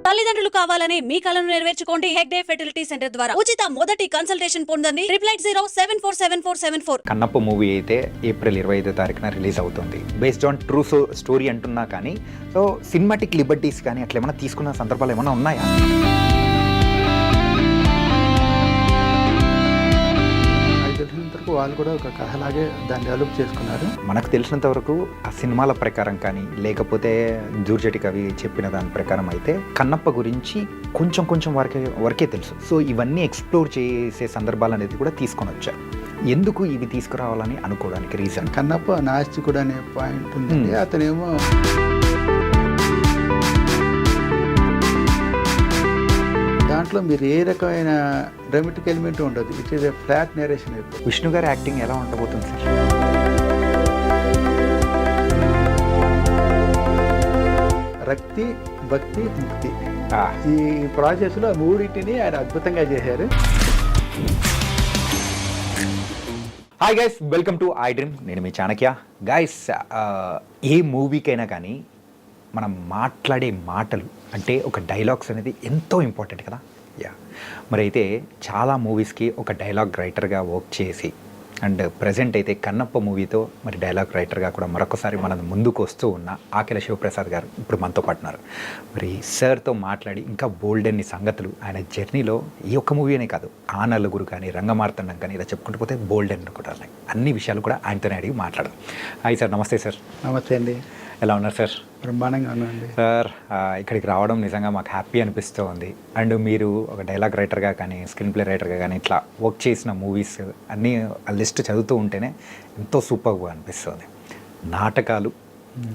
తల్లిదండ్రులు కావాలని మీ కలను నెరవేర్చుకోండి హెగ్డే ఫెర్టిలిటీ సెంటర్ ద్వారా ఉచిత మొదటి కన్సల్టేషన్ పొందండి 8807447474. కన్నప్ప మూవీ అయితే ఏప్రిల్ 25వ తారీఖున రిలీజ్ అవుతుంది. బేస్డ్ ఆన్ ట్రూ స్టోరీ అంటున్నా కానీ సో సినిమాటిక్ లిబర్టీస్ కానీ అట్లా ఏమైనా తీసుకున్న సందర్భాలు ఏమైనా ఉన్నాయా? తెలిసినంతవరకు వాళ్ళు కూడా ఒక కథలాగే దాన్ని డెవలప్ చేసుకున్నారు. మనకు తెలిసినంత వరకు ఆ సినిమాల ప్రకారం కానీ లేకపోతే జూర్జటి కవి చెప్పిన దాని ప్రకారం అయితే కన్నప్ప గురించి కొంచెం వరకే తెలుసు. సో ఇవన్నీ ఎక్స్ప్లోర్ చేసే సందర్భాలు అనేది కూడా తీసుకొని వచ్చారు. ఎందుకు ఇవి తీసుకురావాలని అనుకోవడానికి రీజన్? కన్నప్ప నాస్తికుడు అనే పాయింట్ ఉందండి. అతనేమో దాంట్లో మీరు ఏ రకమైన డ్రామాటిక్ ఎలిమెంట్ ఉండదు. It is a flat narration అయిపోతుంది. విష్ణు గారి యాక్టింగ్ ఎలా ఉండబోతుంది సార్? రక్తి, భక్తి, ముక్తి ఈ ప్రాసెస్లో మూడింటిని ఆయన అద్భుతంగా చేశారు. Hi guys, welcome to I dream. నేను మీ చాణక్య. గైస్, ఏ మూవీకైనా కానీ మనం మాట్లాడే మాటలు అంటే ఒక డైలాగ్స్ అనేది ఎంతో ఇంపార్టెంట్ కదా. మరి అయితే చాలా మూవీస్కి ఒక డైలాగ్ రైటర్గా వర్క్ చేసి అండ్ ప్రజెంట్ అయితే కన్నప్ప మూవీతో మరి డైలాగ్ రైటర్గా కూడా మరొకసారి మన ముందుకు వస్తూ ఉన్న ఆకెల శివప్రసాద్ గారు ఇప్పుడు మనతో పాటున్నారు. మరి సార్తో మాట్లాడి ఇంకా బోల్డెన్ని సంగతులు ఆయన జర్నీలో ఈ ఒక్క మూవీ అనే కాదు, ఆ నలుగురు కానీ రంగమార్తండం కానీ ఇలా చెప్పుకుంటూ పోతే బోల్డెన్ కూడా ఉన్నాయి. అన్ని విషయాలు కూడా ఆయనతోనే అడిగి మాట్లాడదాం. Hi sir. నమస్తే సార్. నమస్తే అండి. ఎలా ఉన్నారు సార్? బ్రహ్మాండంగా ఉన్నాండి సార్. ఇక్కడికి రావడం నిజంగా మాకు హ్యాపీ అనిపిస్తూ ఉంది. అండ్ మీరు ఒక డైలాగ్ రైటర్గా కానీ స్క్రీన్ ప్లే రైటర్గా కానీ ఇట్లా వర్క్ చేసిన మూవీస్ అన్నీ ఆ లిస్ట్ చదువుతూ ఉంటేనే ఎంతో సూపర్గా అనిపిస్తుంది. నాటకాలు,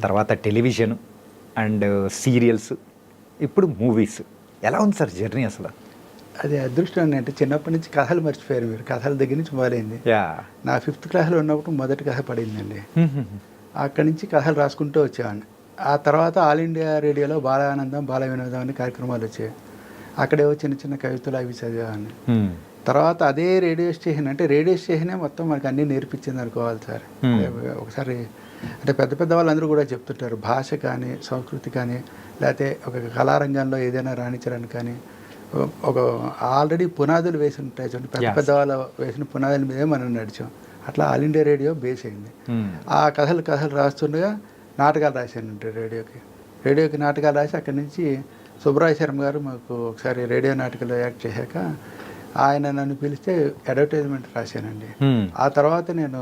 తర్వాత టెలివిజన్ అండ్ సీరియల్స్, ఇప్పుడు మూవీస్. ఎలా ఉంది సార్ జర్నీ అసలు? అది అదృష్టం అంటే చిన్నప్పటి నుంచి కథలు మర్చిపోయారు మీరు. కథల దగ్గర నుంచి మొదలైంది. నా 5th క్లాస్లో ఉన్నప్పుడు మొదటి కథ పడిందండి. అక్కడి నుంచి కథలు రాసుకుంటూ వచ్చేవాడిని. ఆ తర్వాత ఆల్ ఇండియా రేడియోలో బాలానందం, బాల వినోదం అనే కార్యక్రమాలు వచ్చాయి. అక్కడేవో చిన్న కవితలు అవి చదివేవాడిని. తర్వాత అదే రేడియో స్టేషన్, అంటే రేడియో స్టేషనే మొత్తం మనకు అన్నీ నేర్పించింది అనుకోవాలి సార్. ఒకసారి అంటే పెద్ద వాళ్ళందరూ కూడా చెప్తుంటారు, భాష కానీ సంస్కృతి కానీ లేకపోతే ఒక కళారంగంలో ఏదైనా రాణించడానికి కానీ ఒక ఆల్రెడీ పునాదులు వేసి ఉంటాయి చూడండి. పెద్ద వాళ్ళ వేసిన పునాదుల మీదే మనం నడిచాం. అట్లా ఆల్ ఇండియా రేడియో బేస్ అయింది. ఆ కథలు రాస్తుండగా నాటకాలు రాశానంటే రేడియోకి నాటకాలు రాసి అక్కడి నుంచి సుబ్రాయ శర్మ గారు మాకు ఒకసారి రేడియో నాటకాలు యాక్ట్ చేశాక ఆయన నన్ను పిలిస్తే అడ్వర్టైజ్మెంట్ రాశానండి. ఆ తర్వాత నేను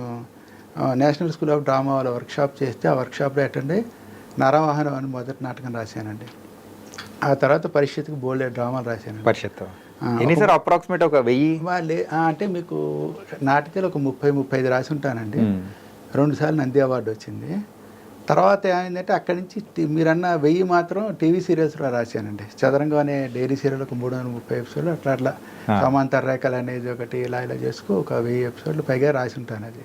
నేషనల్ స్కూల్ ఆఫ్ డ్రామా వాళ్ళ వర్క్షాప్ చేస్తే ఆ వర్క్షాప్లో అటెండ్ అయ్యి నరవాహనం అని మొదటి నాటకం రాశానండి. ఆ తర్వాత పరిషత్కి బోల్డే డ్రామాలు రాశాను. పరిషత్ సార్ అప్రాక్సిమేట్ ఒక 1000 అంటే మీకు నాటకాలు ఒక 30-35 రాసి ఉంటానండి. 2 సార్లు నంది అవార్డు వచ్చింది. తర్వాత ఏంటంటే అక్కడి నుంచి మీరన్న 1000 మాత్రం టీవీ సీరియల్స్లో రాశానండి. చదరంగం అనే డైలీ సీరియల్ ఒక 330 ఎపిసోడ్లు అట్లా సమాంతర రేఖలు అనేది ఒకటి ఇలా చేసుకో ఒక 1000 ఎపిసోడ్లు పైగా రాసి ఉంటాను. అది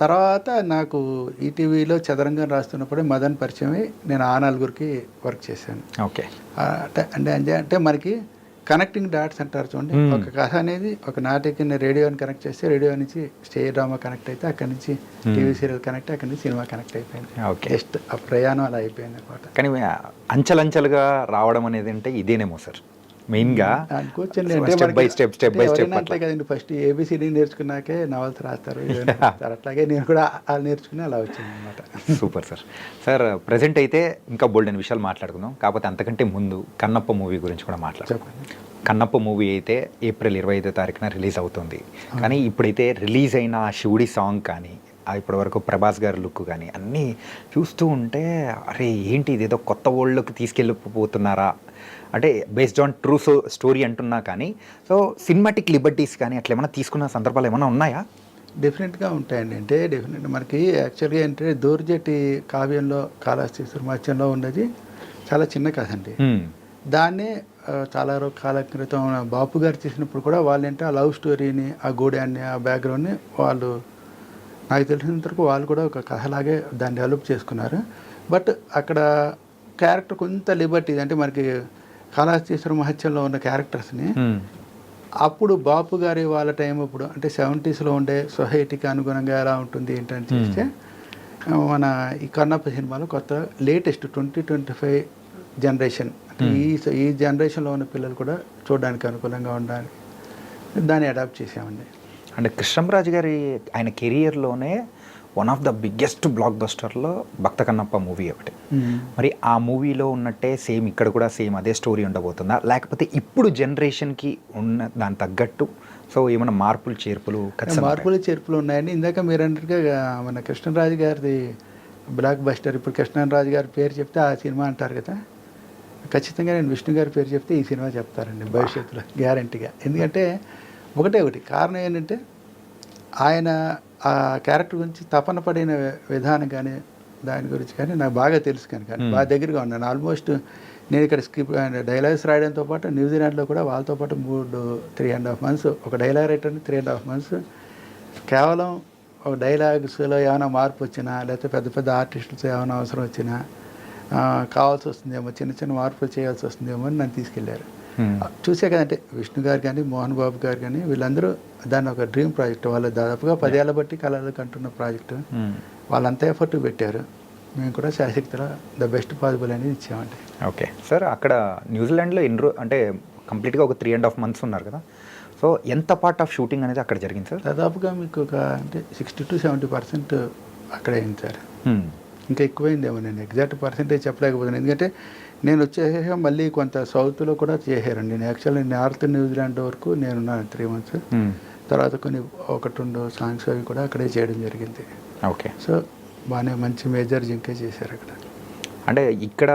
తర్వాత నాకు ఈటీవీలో చదరంగం రాస్తున్నప్పుడే మదన్ పరిచయమై నేను ఆ నలుగురికి వర్క్ చేశాను. ఓకే. అంటే మనకి కనెక్టింగ్ డాట్స్ అంటారు చూడండి. ఒక కథ అనేది ఒక నాటకాన్ని రేడియోని కనెక్ట్ చేస్తే రేడియో నుంచి స్టేజ్ డ్రామా కనెక్ట్ అయితే అక్కడి నుంచి టీవీ సీరియల్ కనెక్ట్, అక్కడి నుంచి సినిమా కనెక్ట్ అయిపోయింది. జస్ట్ ఆ ప్రయాణం అలా అయిపోయింది అనమాట. కానీ అంచెలంచెలుగా రావడం అనేది అంటే ఇదేనేమో సార్ మెయిన్గా అనుకోవచ్చండి. స్టెప్ బై స్టెప్ అట్లే కదండి. ఫస్ట్ ఏబిసిడి నేర్చుకున్నాకే నవల్స్ రాస్తారు. అట్లాగే నేను కూడా అలా నేర్చుకుని అలా వచ్చింది అనమాట. Super sir. సార్ ప్రజెంట్ అయితే ఇంకా బోల్డెన్ విషయాలు మాట్లాడుకుందాం. కాకపోతే అంతకంటే ముందు కన్నప్ప మూవీ గురించి కూడా మాట్లాడుకుందాం. కన్నప్ప మూవీ అయితే ఏప్రిల్ 25వ తారీఖున రిలీజ్ అవుతుంది. కానీ ఇప్పుడైతే రిలీజ్ అయిన శివుడి సాంగ్ కానీ ఇప్పటివరకు ప్రభాస్ గారి లుక్ కానీ అన్నీ చూస్తూ ఉంటే అరే ఏంటి ఇదేదో కొత్త వరల్డ్లోకి తీసుకెళ్ళిపోతున్నారా అంటే బేస్డ్ ఆన్ ట్రూ స్టోరీ అంటున్నా కానీ సో సినిమాటిక్ లిబర్టీస్ కానీ అట్లా ఏమైనా తీసుకున్న సందర్భాలు ఏమైనా ఉన్నాయా? డెఫినెట్గా ఉంటాయండి. అంటే డెఫినెట్గా మనకి యాక్చువల్గా ఏంటంటే దూర్జటి కావ్యంలో కాళహస్తి మత్స్యంలో ఉన్నది చాలా చిన్న కథ అండి. దాన్నే చాలా కాలం క్రితం బాపు గారు చేసినప్పుడు కూడా వాళ్ళు ఏంటంటే ఆ లవ్ స్టోరీని, ఆ గూడాన్ని, ఆ బ్యాక్గ్రౌండ్ని వాళ్ళు నాకు తెలిసినంతవరకు వాళ్ళు కూడా ఒక కథలాగే దాన్ని డెవలప్ చేసుకున్నారు. బట్ అక్కడ క్యారెక్టర్ కొంత లిబర్టీ, అంటే మనకి కాళహస్తీశ్వర మహత్యంలో ఉన్న క్యారెక్టర్స్ని అప్పుడు బాపు గారి వాళ్ళ టైం ఇప్పుడు అంటే 70s ఉండే సొసైటీకి అనుగుణంగా ఎలా ఉంటుంది ఏంటని చూస్తే మన ఈ కన్నప్ప సినిమాలో కొత్త లేటెస్ట్ 2025 జనరేషన్ ఈ జనరేషన్లో ఉన్న పిల్లలు కూడా చూడడానికి అనుకూలంగా ఉండడానికి దాన్ని అడాప్ట్ చేసామండి. అంటే కృష్ణంరాజు గారి ఆయన కెరియర్లోనే one of the biggest block బస్టర్లో భక్త కన్నప్ప మూవీ ఒకటి. మరి ఆ మూవీలో ఉన్నట్టే సేమ్ ఇక్కడ కూడా సేమ్ అదే స్టోరీ ఉండబోతుందా, లేకపోతే ఇప్పుడు జనరేషన్కి ఉన్న దాని తగ్గట్టు సో ఏమైనా మార్పులు చేర్పులు చేర్పులు ఉన్నాయండి. ఇందాక మీరు అన్నట్టుగా మన కృష్ణరాజు గారిది బ్లాక్ బస్టర్, ఇప్పుడు కృష్ణరాజు గారి పేరు చెప్తే ఆ సినిమా అంటారు కదా, ఖచ్చితంగా నేను విష్ణు గారి పేరు చెప్తే ఈ సినిమా చెప్తారండి భవిష్యత్తులో గ్యారంటీగా. ఎందుకంటే ఒకటి కారణం ఏంటంటే ఆయన ఆ క్యారెక్టర్ గురించి తపన పడిన విధానం కానీ దాని గురించి కానీ నాకు బాగా తెలుసు కానీ బాగా దగ్గరగా ఉన్నాను. ఆల్మోస్ట్ నేను ఇక్కడ డైలాగ్స్ రాయడంతో పాటు న్యూజిలాండ్లో కూడా వాళ్ళతో పాటు 3.5 months ఒక డైలాగ్ రైటర్ని 3.5 months కేవలం ఒక డైలాగ్స్లో ఏమైనా మార్పు వచ్చినా లేకపోతే పెద్ద పెద్ద ఆర్టిస్టులతో ఏమైనా అవసరం వచ్చినా కావాల్సి వస్తుందేమో, చిన్న చిన్న మార్పులు చేయాల్సి వస్తుందేమో అని నన్ను తీసుకెళ్ళారు. చూసే కదంటే విష్ణు గారు కానీ మోహన్ బాబు గారు కానీ వీళ్ళందరూ దాన్ని ఒక డ్రీమ్ ప్రాజెక్ట్, వాళ్ళు దాదాపుగా 10 ఏళ్ళ బట్టి కళలు కంటున్న ప్రాజెక్టు, వాళ్ళంతా ఎఫర్ట్ పెట్టారు. మేము కూడా శాశక్తిలో ద బెస్ట్ పాసిబుల్ అనేది ఇచ్చామండి. ఓకే సార్, అక్కడ న్యూజిలాండ్లో అంటే కంప్లీట్గా ఒక 3.5 months ఉన్నారు కదా, సో ఎంత పార్ట్ ఆఫ్ షూటింగ్ అనేది అక్కడ జరిగింది సార్? దాదాపుగా మీకు ఒక అంటే 60 to 70% అక్కడే అయింది సార్. ఇంకా ఎక్కువైందేమో, నేను ఎగ్జాక్ట్ పర్సెంటేజ్ చెప్పలేకపోతున్నాను. ఎందుకంటే నేను వచ్చేసాక మళ్ళీ కొంత సౌత్లో కూడా చేశారండి. నేను యాక్చువల్లీ నార్త్ న్యూజిలాండ్ వరకు నేనున్నాను 3 months. తర్వాత కొన్ని 1-2 సాంగ్స్ అవి కూడా అక్కడే చేయడం జరిగింది. ఓకే, సో బాగానే మంచి మేజర్ జింకే చేశారు అక్కడ. అంటే ఇక్కడ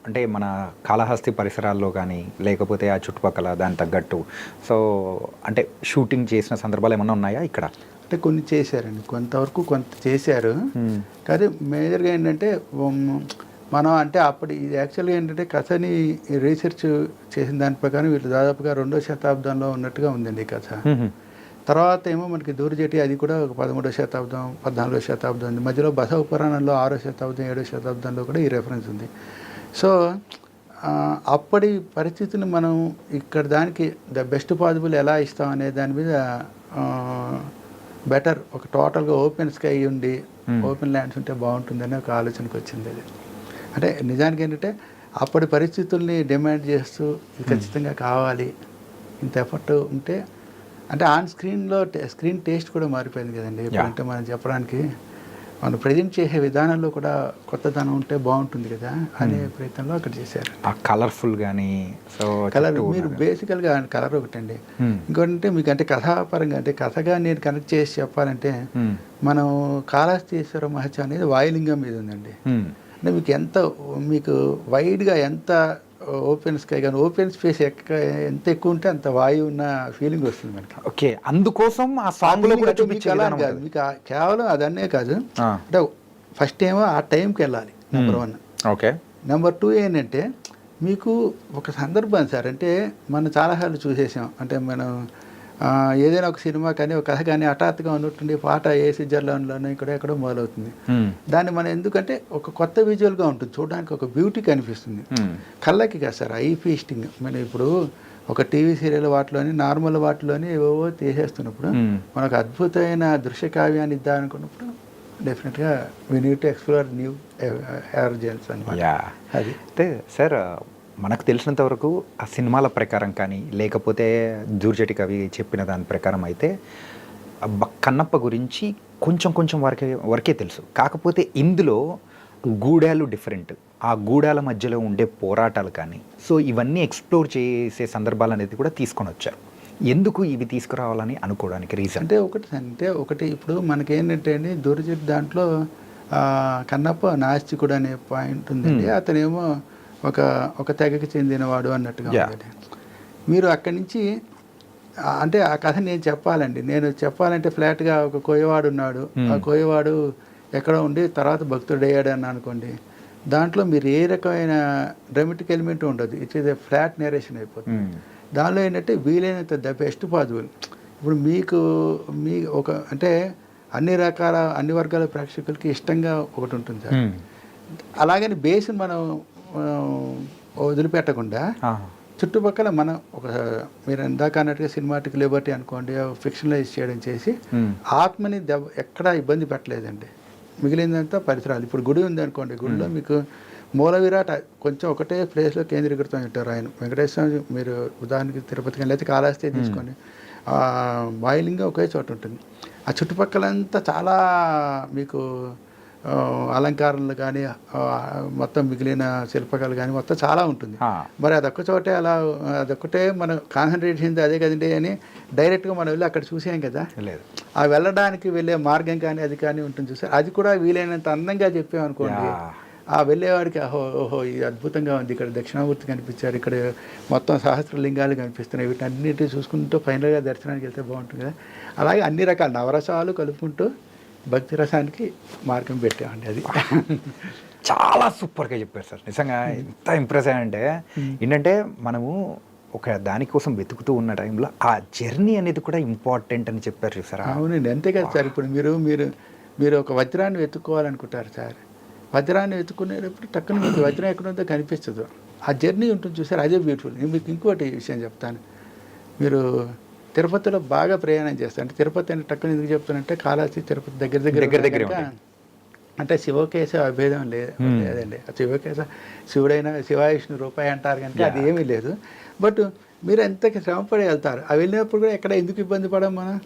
అంటే మన కాళహస్తి పరిసరాల్లో కానీ లేకపోతే ఆ చుట్టుపక్కల దాని తగ్గట్టు సో అంటే షూటింగ్ చేసిన సందర్భాలు ఏమన్నా ఉన్నాయా ఇక్కడ? అంటే కొన్ని చేశారండి, కొంతవరకు కొంత చేశారు. కానీ మేజర్గా ఏంటంటే మనం అంటే అప్పుడు ఇది యాక్చువల్గా ఏంటంటే కథని రీసెర్చ్ చేసిన దాని ప్రకారం వీళ్ళు దాదాపుగా 2వ శతాబ్దంలో ఉన్నట్టుగా ఉందండి ఈ కథ. తర్వాత ఏమో మనకి దూరజేటి అది కూడా ఒక 13వ శతాబ్దం 14వ శతాబ్దం ఉంది. మధ్యలో బసవ పురాణంలో 6వ శతాబ్దం 7వ శతాబ్దంలో కూడా ఈ రెఫరెన్స్ ఉంది. సో అప్పటి పరిస్థితిని మనం ఇక్కడ దానికి ద బెస్ట్ పాసిబుల్ ఎలా ఇస్తాం అనే దాని మీద బెటర్ ఒక టోటల్గా ఓపెన్ స్కై ఉండి ఓపెన్ ల్యాండ్స్ ఉంటే బాగుంటుందని ఒక ఆలోచనకు వచ్చింది. అది అంటే నిజానికి ఏంటంటే అప్పటి పరిస్థితుల్ని డిమాండ్ చేస్తూ ఇది ఖచ్చితంగా కావాలి, ఇంత ఎఫర్ట్ ఉంటే అంటే ఆన్ స్క్రీన్ టేస్ట్ కూడా మారిపోయింది కదండి. ఎప్పుడంటే మనం చెప్పడానికి మనం ప్రజెంట్ చేసే విధానంలో కూడా కొత్తదనం ఉంటే బాగుంటుంది కదా అనే ప్రయత్నంలో అక్కడ చేశారు. ఆ కలర్ఫుల్ కానీ సో కలర్ మీరు బేసికల్గా కలర్ ఒకటండి. ఇంకోటంటే మీకు అంటే కథాపరంగా అంటే కథగా నేను కనెక్ట్ చేసి చెప్పాలంటే మనం కాళహస్తీశ్వర మహత్యం అనేది వాయులింగం మీద ఉందండి. అంటే మీకు వైడ్గా ఎంత ఓపెన్ స్కై కానీ ఓపెన్ స్పేస్ ఎంత ఎక్కువ ఉంటే అంత వాయువు ఉన్న ఫీలింగ్ వస్తుంది మనకి. ఓకే, అందుకోసం ఆ సాంగ్లో కూడా చూపించాలి. మీకు కేవలం అదన్నే కాదు, అంటే ఫస్ట్ ఏమో ఆ టైంకి వెళ్ళాలి నెంబర్ 1. ఓకే, నెంబర్ 2 ఏంటంటే మీకు ఒక సందర్భం సార్, అంటే మనం చాలాసార్లు చూసేసాం. అంటే మనం ఏదైనా ఒక సినిమా కానీ ఒక కథ కానీ హఠాత్తుగా ఉన్నట్టుండి పాట ఏ స్విట్జర్లాండ్లోనో ఇక్కడ ఎక్కడో మొదలవుతుంది. దాన్ని మనం ఎందుకంటే ఒక కొత్త విజువల్గా ఉంటుంది, చూడడానికి ఒక బ్యూటీ కనిపిస్తుంది కళ్ళకి కదా సార్. ఐ ఫీస్టింగ్ మనం ఇప్పుడు ఒక టీవీ సీరియల్ వాటిలోని నార్మల్ వాటిలోని ఏవో తీసేస్తున్నప్పుడు మనకు అద్భుతమైన దృశ్య కావ్యాన్ని ఇద్దామనుకున్నప్పుడు డెఫినెట్గా we need to explore new ఎర్జెన్స్ అనమాట. అది అయితే సార్ మనకు తెలిసినంత వరకు ఆ సినిమాల ప్రకారం కానీ లేకపోతే దూర్జటి కవి చెప్పిన దాని ప్రకారం అయితే కన్నప్ప గురించి కొంచెం వరకే తెలుసు. కాకపోతే ఇందులో గూడాలు డిఫరెంట్, ఆ గూడాల మధ్యలో ఉండే పోరాటాలు కానీ సో ఇవన్నీ ఎక్స్ప్లోర్ చేసే సందర్భాలు అనేది కూడా తీసుకొని వచ్చారు. ఎందుకు ఇవి తీసుకురావాలని అనుకోవడానికి రీజన్ అంటే ఒకటి ఇప్పుడు మనకేంటంటే అండి దూర్జటి దాంట్లో కన్నప్ప నాస్తికుడు అనే పాయింట్ ఉందండి. అతనేమో ఒక తెగకి చెందినవాడు అన్నట్టుగా ఉంది. మీరు అక్కడి నుంచి అంటే ఆ కథ నేను చెప్పాలంటే ఫ్లాట్గా ఒక కోయవాడు ఉన్నాడు, ఆ కోయవాడు ఎక్కడో ఉండి తర్వాత భక్తుడు అయ్యాడు అని అనుకోండి, దాంట్లో మీరు ఏ రకమైన డ్రామాటిక్ ఎలిమెంట్ ఉండదు, it's is a flat narration అయిపోతుంది. దానిలో ఏంటంటే వీలైనంత ద బెస్ట్ పాసిబుల్. ఇప్పుడు మీ ఒక అంటే అన్ని వర్గాల ప్రేక్షకులకి ఇష్టంగా ఒకటి ఉంటుంది సార్. అలాగని బేస్ని మనం వదిలిపెట్టకుండా చుట్టుపక్కల మనం మీరు ఇందాక అన్నట్టుగా సినిమాటిక్ లిబర్టీ అనుకోండి, ఫిక్షనలైజ్ చేయడం చేసి ఆత్మని ఎక్కడా ఇబ్బంది పెట్టలేదండి. మిగిలిందంతా పరిసరాలు. ఇప్పుడు గుడి ఉంది అనుకోండి, గుడిలో మీకు మూల విరాట్ కొంచెం ఒకటే ప్లేస్లో కేంద్రీకృతం ఉంటారు ఆయన. వెంకటేశ్వర మీరు ఉదాహరణకి తిరుపతికి వెళ్ళి కాళహస్తి తీసుకొని బాయిలింగ్ ఒకే చోట ఉంటుంది. ఆ చుట్టుపక్కలంతా చాలా మీకు అలంకారాలు కానీ మొత్తం మిగిలిన శిల్పకళలు కానీ మొత్తం చాలా ఉంటుంది. మరి అదొక్క చోటే అదొక్కటే మనం కాన్సన్ట్రేట్ చేసింది అదే కదండి అని డైరెక్ట్గా మనం వెళ్ళి అక్కడ చూసాం కదా. లేదు, ఆ వెళ్ళడానికి వెళ్ళే మార్గం కానీ అది కానీ ఉంటుంది చూసారు. అది కూడా వీలైనంత అందంగా చెప్పామనుకోండి, ఆ వెళ్ళేవాడికి ఓహో ఇది అద్భుతంగా ఉంది, ఇక్కడ దక్షిణామూర్తి కనిపించారు, ఇక్కడ మొత్తం సహస్రలింగాలు కనిపిస్తున్నాయి, వీటన్నిటి చూసుకుంటూ ఫైనల్గా దర్శనానికి వెళ్తే బాగుంటుంది కదా. అలాగే అన్ని రకాల నవరసాలు కలుపుకుంటూ భక్తి రసానికి మార్గం పెట్టామండి. అది చాలా సూపర్గా చెప్పారు సార్. నిజంగా ఎంత ఇంప్రెస్ అయ్యంటే ఏంటంటే మనము ఒక దానికోసం వెతుకుతూ ఉన్న టైంలో ఆ జర్నీ అనేది కూడా ఇంపార్టెంట్ అని చెప్పారు చూసారా. అవునండి, అంతే కదా సార్. ఇప్పుడు మీరు ఒక వజ్రాన్ని వెతుక్కోవాలనుకుంటారు సార్. వజ్రాన్ని వెతుక్కునేటప్పుడు టక్కున మీకు వజ్రం ఎక్కడ ఉందో కనిపిస్తుంది. ఆ జర్నీ ఉంటుంది చూసారు, అదే బ్యూటిఫుల్. నేను మీకు ఇంకోటి విషయం చెప్తాను. మీరు తిరుపతిలో బాగా ప్రయాణం చేస్తారు. అంటే తిరుపతి అంటే టక్కున ఎందుకు చెప్తానంటే కాళహస్తి తిరుపతి దగ్గర అంటే శివకేశ అభేదం లేదండి. శివకేశ శివుడైన శివావిష్ణు రూపాయి అంటారు కనుక అది ఏమీ లేదు. బట్ మీరు ఎంతకి శ్రమపడి వెళ్తారు. ఆ వెళ్ళినప్పుడు కూడా ఎక్కడ ఎందుకు ఇబ్బంది పడం, మనం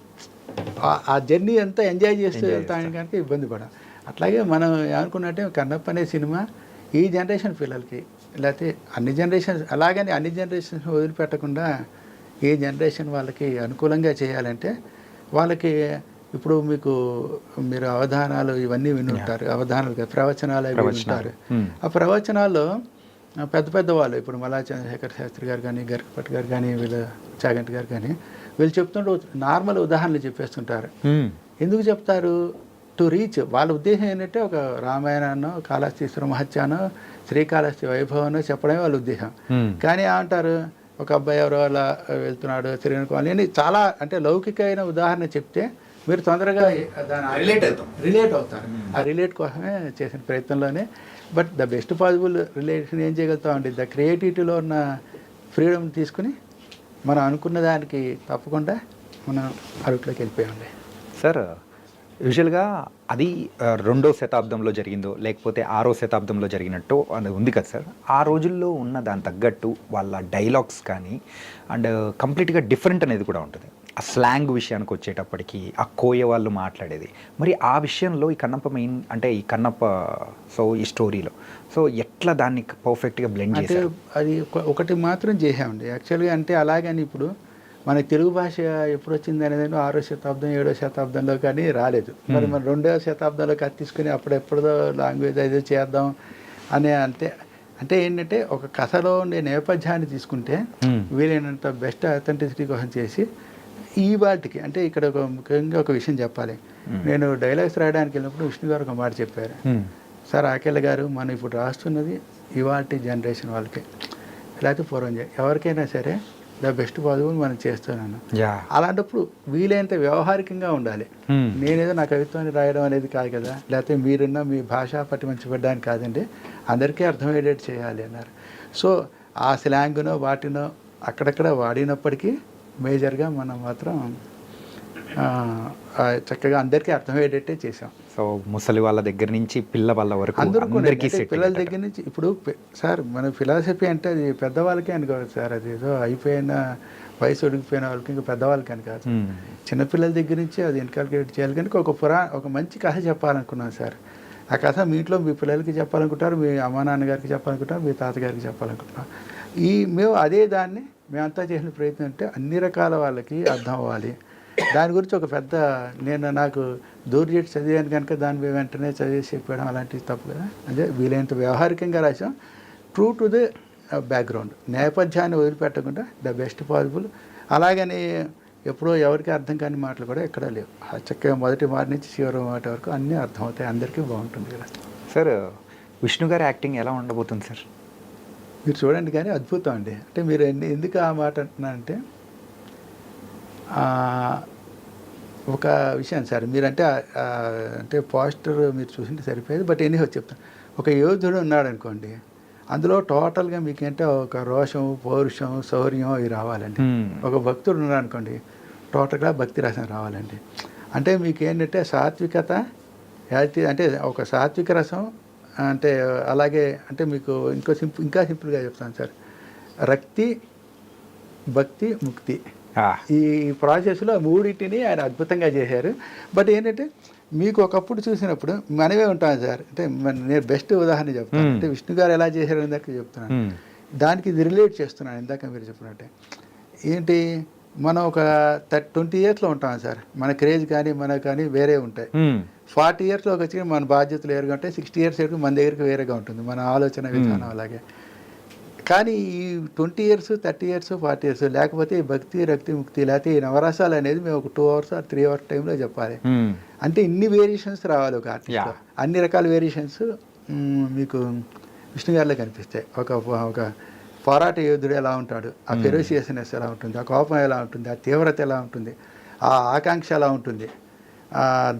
ఆ జర్నీ అంతా ఎంజాయ్ చేస్తూ వెళ్తాను కనుక ఇబ్బంది పడం. అట్లాగే మనం ఏమనుకున్నట్టే కన్నప్ప అనే సినిమా ఈ జనరేషన్ పిల్లలకి, లేకపోతే అన్ని జనరేషన్స్, అలాగని అన్ని జనరేషన్స్ వదిలిపెట్టకుండా ఈ జనరేషన్ వాళ్ళకి అనుకూలంగా చేయాలంటే వాళ్ళకి ఇప్పుడు మీరు అవధానాలు ఇవన్నీ వినుంటారు. అవధానాలు ప్రవచనాలు అవి వింటారు. ఆ ప్రవచనాల్లో పెద్ద వాళ్ళు ఇప్పుడు మల్లా చంద్రశేఖర్ శాస్త్రి గారు కానీ, గరికపట్టి గారు కానీ, చాగంటి గారు కానీ వీళ్ళు చెప్తుంటే నార్మల్ ఉదాహరణలు చెప్పేస్తుంటారు. ఎందుకు చెప్తారు? To reach. వాళ్ళ ఉద్దేశం ఏంటంటే ఒక రామాయణాన్నో, కాళహస్తీశ్వర మహత్యానో, శ్రీకాళహస్తి వైభవనో చెప్పడమే వాళ్ళ ఉద్దేశం. కానీ ఏమంటారు, ఒక అబ్బాయి ఎవరో అలా వెళ్తున్నాడు తిరిగిన అని చాలా అంటే లౌకికమైన ఉదాహరణ చెప్తే మీరు తొందరగా రిలేట్ అవుతారు. ఆ రిలేట్ కోసమే చేసిన ప్రయత్నంలోనే. But the best possible relation ఏం చేయగలుగుతామండి, ద క్రియేటివిటీలో ఉన్న ఫ్రీడమ్ తీసుకుని మనం అనుకున్న దానికి తప్పకుండా మనం అరుట్లోకి వెళ్ళిపోయామండి. సార్ యూజువల్గా అది 2వ శతాబ్దంలో జరిగిందో లేకపోతే 6వ శతాబ్దంలో జరిగినట్టు అది ఉంది కదా సార్. ఆ రోజుల్లో ఉన్న దాని తగ్గట్టు వాళ్ళ డైలాగ్స్ కానీ అండ్ కంప్లీట్గా డిఫరెంట్ అనేది కూడా ఉంటుంది. ఆ స్లాంగ్ విషయానికి వచ్చేటప్పటికి ఆ కోయ వాళ్ళు మాట్లాడేది, మరి ఆ విషయంలో ఈ కన్నప్ప మెయిన్ అంటే ఈ కన్నప్ప ఈ స్టోరీలో ఎట్లా దాన్ని పర్ఫెక్ట్గా బ్లెండ్ చేశారు? అది ఒకటి మాత్రం చేసామండి యాక్చువల్గా. అంటే అలాగని ఇప్పుడు మన తెలుగు భాష ఎప్పుడు వచ్చింది అనేది 6వ శతాబ్దం 7వ శతాబ్దంలో కానీ రాలేదు. మరి మన 2వ శతాబ్దంలో కత్తి తీసుకుని అప్పుడెప్పుడో లాంగ్వేజ్ ఏదో చేద్దాం అని అంటే ఏంటంటే ఒక కథలో ఉండే నేపథ్యాన్ని తీసుకుంటే వీలైనంత బెస్ట్ అథెంటిసిటీ కోసం చేసి ఈ వాటికి అంటే ఇక్కడ ఒక ముఖ్యంగా ఒక విషయం చెప్పాలి. నేను డైలాగ్స్ రాయడానికి వెళ్ళినప్పుడు విష్ణు గారు ఒక మాట చెప్పారు. సార్ ఆకేళ్ళ గారు, మనం ఇప్పుడు రాస్తున్నది ఇవాటి జనరేషన్ వాళ్ళకి, లేకపోతే పూర్వం ఎవరికైనా సరే ద బెస్ట్ పాసిబుల్ మనం చేస్తున్నాను. అలాంటప్పుడు వీలైనంత వ్యవహారికంగా ఉండాలి. నేనేదో నా కవిత్వాన్ని రాయడం అనేది కాదు కదా, లేకపోతే మీరున్న మీ భాషా పట్టి మంచి పెట్టడానికి కాదండి, అందరికీ అర్థమయ్యేటట్టు చేయాలి అన్నారు. సో ఆ స్లాంగ్నో వాటినో అక్కడక్కడ వాడినప్పటికీ మేజర్గా మనం మాత్రం చక్కగా అందరికీ అర్థమయ్యేటట్టే చేసాం. సో ముసలి వాళ్ళ దగ్గర నుంచి పిల్ల వాళ్ళ వరకు పిల్లల దగ్గర నుంచి ఇప్పుడు సార్ మన ఫిలాసఫీ అంటే అది పెద్దవాళ్ళకే అనుకోవచ్చు సార్. అది ఏదో అయిపోయిన వయసు ఉడికిపోయిన వాళ్ళకి ఇంకా పెద్దవాళ్ళకి అని కాదు. చిన్నపిల్లల దగ్గర నుంచి అది ఇన్కల్కేట్ చేయాలి. కనుక ఒక మంచి కథ చెప్పాలనుకున్నాను సార్. ఆ కథ మీ ఇంట్లో మీ పిల్లలకి చెప్పాలనుకుంటారు, మీ అమ్మా నాన్నగారికి చెప్పాలనుకుంటారు, మీ తాతగారికి చెప్పాలనుకుంటున్నారు. మేము అదే దాన్ని మేమంతా చేసిన ప్రయత్నం అంటే అన్ని రకాల వాళ్ళకి అర్థం అవ్వాలి. దాని గురించి ఒక పెద్ద నాకు దూర్జెట్ చదివాను కనుక దాని వెంటనే చదివేసి చెప్పడం అలాంటివి తప్పు కదా. అదే వీలైనంత వ్యవహారికంగా రాసాం. ట్రూ టు ది బ్యాక్గ్రౌండ్, నేపథ్యాన్ని వదిలిపెట్టకుండా ద బెస్ట్ పాసిబుల్. అలాగని ఎప్పుడో ఎవరికి అర్థం కాని మాటలు కూడా ఎక్కడా లేవు. చక్కగా మొదటి మాట నుంచి చివరి మాట వరకు అన్నీ అర్థమవుతాయి, అందరికీ బాగుంటుంది కదా. సార్ విష్ణు గారి యాక్టింగ్ ఎలా ఉండబోతుంది సార్? మీరు చూడండి కానీ అద్భుతం అండి. అంటే మీరు ఎందుకు ఆ మాట అంటున్నారంటే ఒక విషయం సార్, మీరంటే అంటే పోస్టర్ మీరు చూసింటే సరిపోయేది. బట్ ఎనీహో చెప్తాను. ఒక యోధుడు ఉన్నాడు అనుకోండి, అందులో టోటల్గా మీకేంటే ఒక రోషం, పౌరుషం, శౌర్యం ఇవి రావాలండి. ఒక భక్తుడు ఉన్నాడు అనుకోండి, టోటల్గా భక్తి రసం రావాలండి. అంటే మీకు ఏంటంటే సాత్వికత అంటే ఒక సాత్విక రసం అంటే అలాగే అంటే మీకు ఇంకా సింపుల్గా చెప్తాను సార్. రక్తి, భక్తి, ముక్తి, ఈ ప్రాసెస్లో మూడింటిని ఆయన అద్భుతంగా చేశారు. బట్ ఏంటంటే మీకు ఒకప్పుడు చూసినప్పుడు మనమే ఉంటాం సార్. అంటే నేను బెస్ట్ ఉదాహరణ చెప్తాను. అంటే విష్ణు గారు ఎలా చేశారు ఇందాక చెప్తున్నాను, దానికి ఇది రిలేట్ చేస్తున్నాను. ఇందాక మీరు చెప్పినట్టే ఏంటి, మనం ఒక 20 ఇయర్స్లో ఉంటాం సార్. మన క్రేజ్ కానీ మనకు కానీ వేరే ఉంటాయి. 40 ఇయర్స్లోకి వచ్చి మన బాధ్యతలు వేరుగా ఉంటాయి. 60 ఇయర్స్ వరకు మన దగ్గరికి వేరేగా ఉంటుంది మన ఆలోచన విధానం. అలాగే కానీ ఈ 20 ఇయర్స్, 30 ఇయర్స్, 40 ఇయర్స్ లేకపోతే ఈ భక్తి, రక్తి, ముక్తి లేకపోతే ఈ నవరసాలు అనేది మేము ఒక 2 hours or 3 hours టైంలో చెప్పాలి. అంటే ఇన్ని వేరియేషన్స్ రావాలి ఒక ఆర్టిస్ట్లో. అన్ని రకాల వేరియేషన్స్ మీకు విష్ణు గారిలో కనిపిస్తాయి. ఒక పోరాట యోధుడు ఎలా ఉంటాడు, ఆ ఫెరోషియస్నెస్ ఎలా ఉంటుంది, ఆ కోపం ఎలా ఉంటుంది, ఆ తీవ్రత ఎలా ఉంటుంది, ఆ ఆకాంక్ష ఎలా ఉంటుంది,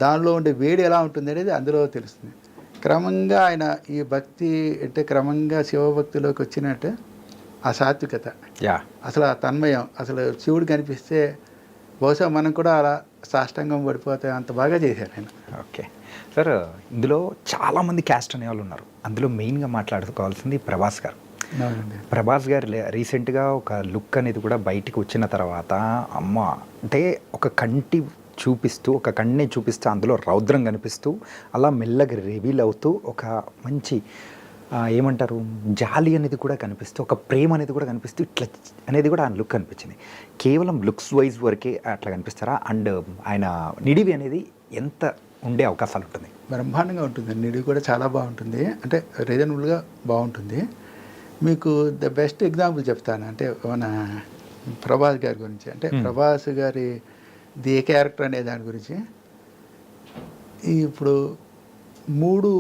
దానిలో ఉండే వేడి ఎలా ఉంటుంది అనేది అందులో తెలుస్తుంది. క్రమంగా ఆయన ఈ భక్తి అంటే క్రమంగా శివభక్తిలోకి వచ్చినట్టు ఆ సాత్వికత, అసలు ఆ తన్మయం, అసలు శివుడు కనిపిస్తే బహుశా మనం కూడా అలా సాష్టాంగం పడిపోతే అంత బాగా చేశారు ఆయన. ఓకే సార్, ఇందులో చాలామంది క్యాస్ట్ అనేవాళ్ళు ఉన్నారు. అందులో మెయిన్గా మాట్లాడుకోవాల్సింది ప్రభాస్ గారు. ప్రభాస్ గారు రీసెంట్గా ఒక లుక్ అనేది కూడా బయటికి వచ్చిన తర్వాత అమ్మ అంటే ఒక కన్నే చూపిస్తూ అందులో రౌద్రం కనిపిస్తూ అలా మెల్లగా రివీల్ అవుతూ ఒక మంచి ఏమంటారు జాలి అనేది కూడా కనిపిస్తూ ఒక ప్రేమ అనేది కూడా కనిపిస్తూ ఇట్లా అనేది కూడా ఆ లుక్ అనిపించింది. కేవలం లుక్స్ వైజ్ వరకే అట్లా కనిపిస్తారా? అండ్ ఆయన నిడివి అనేది ఎంత ఉండే అవకాశాలు ఉంటుంది? బ్రహ్మాండంగా ఉంటుంది. నిడివి కూడా చాలా బాగుంటుంది. అంటే రీజనబుల్గా బాగుంటుంది. మీకు ద బెస్ట్ ఎగ్జాంపుల్ చెప్తాను. అంటే మన ప్రభాస్ గారి గురించి, అంటే ప్రభాస్ గారి ది ఏ క్యారెక్టర్ అనే దాని గురించి ఇప్పుడు 3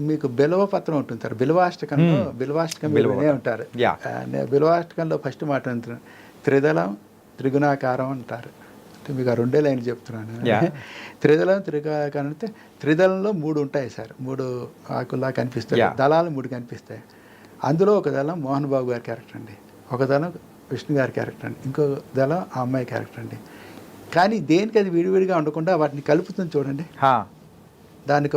మీకు బిలవపత్రం ఉంటుంది సార్. బిలవాష్టకం వినే ఉంటారు. బిలవాష్టకంలో ఫస్ట్ మాట అంటారు త్రిదళం త్రిగుణాకారం అంటారు. అంటే మీకు ఆ 2 లైన్లు చెప్తున్నాను. త్రిదళం త్రిగుణాకారం అంటే త్రిదళంలో 3 ఉంటాయి సార్. 3 ఆకుల్లా కనిపిస్తాయి. దళాలు 3 కనిపిస్తాయి. అందులో ఒక దళం మోహన్ బాబు గారి క్యారెక్టర్ అండి, ఒక దళం విష్ణు గారి క్యారెక్టర్ అండి, ఇంకో దళం ఆ అమ్మాయి క్యారెక్టర్ అండి. కానీ దేనికి అది విడివిడిగా ఉండకుండా వాటిని కలుపుతుంది చూడండి. దానికి